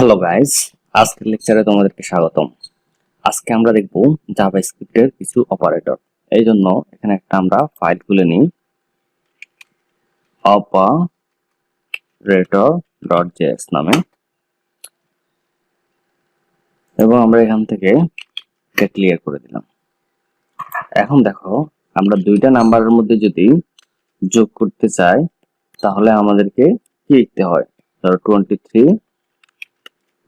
Hello guys, আজকের লেকচারে তোমাদেরকে স্বাগতম। আজকে আমরা দেখব জাভাস্ক্রিপ্টের কিছু অপারেটর। এই জন্য এখানে একটা আমরা ফাইল খুলে নিই, operator.js নামে, এবং আমরা এখান থেকে এটা ক্লিয়ার করে দিলাম। এখন দেখো, আমরা দুইটা নাম্বারের মধ্যে যদি যোগ করতে চাই তাহলে আমাদেরকে কি লিখতে হয়? ধরো 23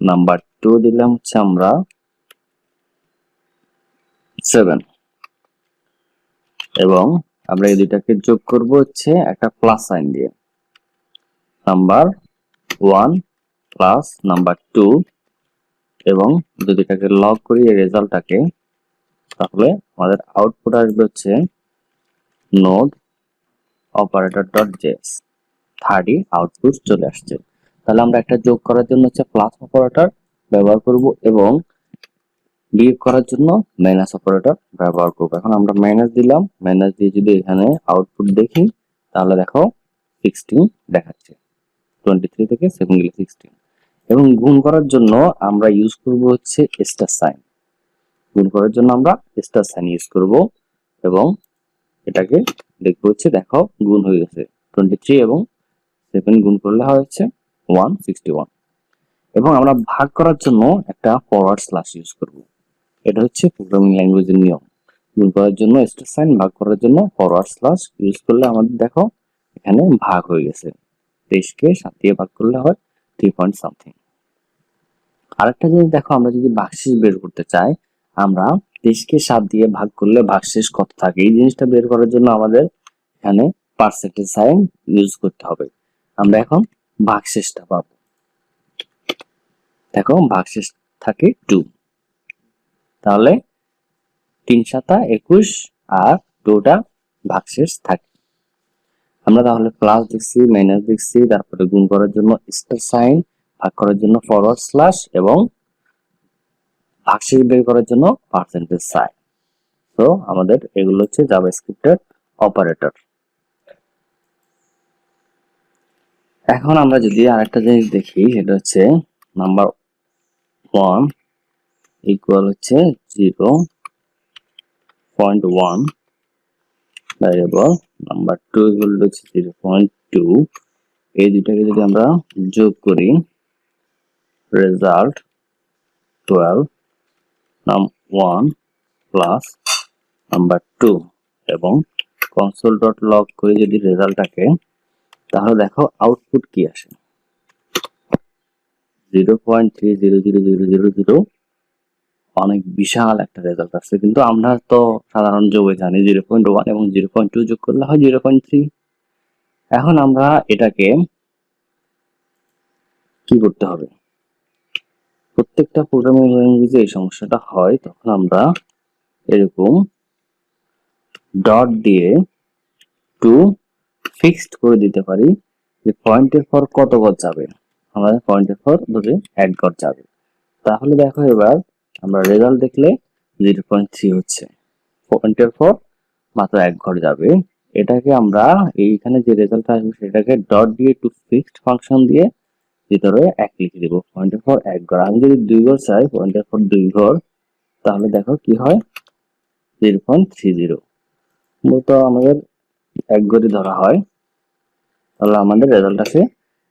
নাম্বার 2 দিলাম হচ্ছে আমরা 7, এবং আমরা এই দুইটাকে যোগ করব হচ্ছে একটা প্লাস সাইন দিয়ে, নাম্বার 1 প্লাস নাম্বার 2, এবং যদি এটাকে লগ করি এই রেজাল্টটাকে, তাহলে আমাদের আউটপুট আসবে হচ্ছে নোড operator.js। 30 আউটপুট চলে আসছে। তাহলে আমরা একটা যোগ করার জন্য হচ্ছে প্লাস অপারেটর ব্যবহার করব এবং বিয়োগ করার জন্য মাইনাস অপারেটর ব্যবহার করব। এখন আমরা মাইনাস দিলাম, মাইনাস দিয়ে যদি এখানে আউটপুট দেখি তাহলে দেখো 16 দেখাচ্ছে। 23 থেকে 7 গেলে 16। এবং গুণ করার জন্য আমরা ইউজ করব হচ্ছে স্টার সাইন। গুণ করার জন্য আমরা স্টার সাইন ইউজ করব এবং এটাকে দেখবো হচ্ছে দেখো গুণ হয়ে গেছে। 23 এবং 7 গুণ করলে হয় হচ্ছে 161। এবং আমরা ভাগ করার জন্য একটা ফরওয়ার্ড স্ল্যাশ ইউজ করব। এটা হচ্ছে প্রোগ্রামিং ল্যাঙ্গুয়েজের নিয়ম। গুণ করার জন্য স্টার সাইন, ভাগ করার জন্য ফরওয়ার্ড স্ল্যাশ ইউজ করলে আমাদের দেখো এখানে ভাগ হয়ে গেছে। 23কে 7 দিয়ে ভাগ করলে হয় 3 পয়েন্ট সামথিং। আরেকটা জিনিস দেখো, আমরা যদি ভাগশেষ বের করতে চাই, আমরা 23কে 7 দিয়ে ভাগ করলে ভাগশেষ কত থাকে এই জিনিসটা বের করার জন্য আমাদের এখানে পার্সেন্টেজ সাইন ইউজ করতে হবে। আমরা এখন ভাগশেষটা পাবো। দেখো ভাগশেষ থাকে 2, তাহলে 3 7 21 আর 2টা ভাগশেষ থাকে। আমরা তাহলে প্লাস দেখছি, মাইনাস দেখছি, তারপরে গুণ করার জন্য স্টার সাইন, ভাগ করার জন্য ফরওয়ার্ড স্ল্যাশ এবং ভাগশেষ বের করার জন্য পার্সেন্টেজ সাইন। তো আমাদের এগুলো হচ্ছে জাভাস্ক্রিপ্টের অপারেটর। এখন আমরা যদি আরেকটা জিনিস দেখি, সেটা হচ্ছে নাম্বার 1 ইকুয়াল হচ্ছে 0.1 ভ্যারিয়েবল, নাম্বার 2 ইকুয়াল হচ্ছে 0.2। এই দুটাকে যদি আমরা যোগ করি, রেজাল্ট 12 1 প্লাস নাম্বার 2 এবং console.log করে যদি রেজাল্টটাকে, তাহলে দেখো আউটপুট কি আসে, 0.300000। অনেক বিশাল একটা রেজাল্ট আসছে, কিন্তু আমরা তো সাধারণ যোগে জানি 0.1 এবং 0.2 যোগ করলে হয় 0.3। এখন আমরা এটাকে কি করতে হবে? প্রত্যেকটা প্রোগ্রামিং ল্যাঙ্গুয়েজে এই সমস্যাটা হয়, তখন আমরা এরকম ডট দিয়ে টু ফিক্সড করে দিতে পারি যে পয়েন্টের পর কত গজ যাবে। আমাদের পয়েন্টের পর ধরে 1 গজ যাবে। তাহলে দেখো এবার আমরা রেজাল্ট দেখলে 0.3 হচ্ছে, পয়েন্টের পর মাত্র 1 ঘর যাবে। এটাকে আমরা এইখানে যে রেজাল্ট আসবে সেটাকে ডট দিয়ে টু ফিক্সড ফাংশন দিয়ে ভিতরে 1 লিখে দেবো। পয়েন্টের পর 1 ঘর। আমি যদি 2 ঘর চাই, পয়েন্টের পর 2 ঘর, তাহলে দেখো কি হয় 0.30। মূলত আমাদের 1 ঘরই ধরা হয়, তাহলে আমাদের রেজাল্ট আসে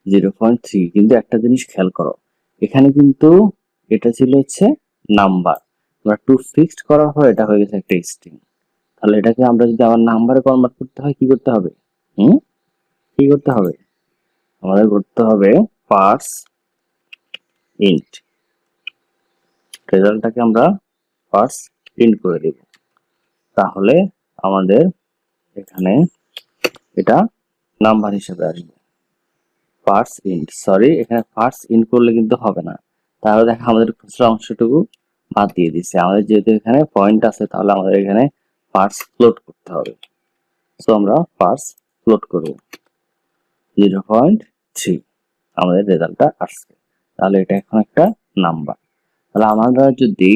0.3। কিন্তু একটা জিনিস খেয়াল করো, এখানে কিন্তু এটা ছিল হচ্ছে নাম্বার, আমরা টু ফিক্সড করার পর এটা হয়ে গেছে একটা স্ট্রিং। তাহলে এটাকে আমরা যদি আবার নাম্বারে কনভার্ট করতে হয় কি করতে হবে? কি করতে হবে? আমাদের করতে হবে পার্স ইন্ট। রেজাল্টটাকে আমরা পার্স ইন্ট করে দেব, তাহলে আমাদের এখানে এটা নাম্বার হিসেবে আসবে। পার্স ইন্ট, সরি, এখানে পার্স ইন্ট করলে কিন্তু হবে না। তাহলে দেখো আমাদের খুচরা অংশটুকু বাদ দিয়ে দিচ্ছে। আমাদের যেহেতু এখানে পয়েন্ট আছে, তাহলে আমাদের এখানে পার্স ফ্লোট করতে হবে। সো আমরা পার্স ফ্লোট করব 0.3, আমাদের রেজাল্টটা আসছে। তাহলে এটা এখন একটা নাম্বার। তাহলে আমরা যদি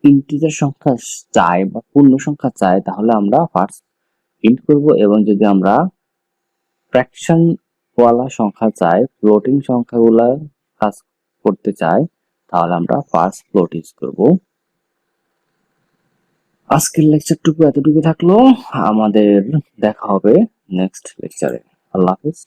ইন্টিজার সংখ্যা চাই বা পূর্ণ সংখ্যা চাই, তাহলে আমরা পার্স ইন্ট করব, এবং যদি আমরা ফ্র্যাকশন ওয়ালা সংখ্যা চাই, ফ্লোটিং সংখ্যাগুলা কাজ করতে চাই তাহলে আমরা ফার্স্ট ফ্লোট ইউজ করব। আজকের লেকচারটুকু এতটুকু থাকলো, আমাদের দেখা হবে নেক্সট লেকচারে। আল্লাহ হাফেজ।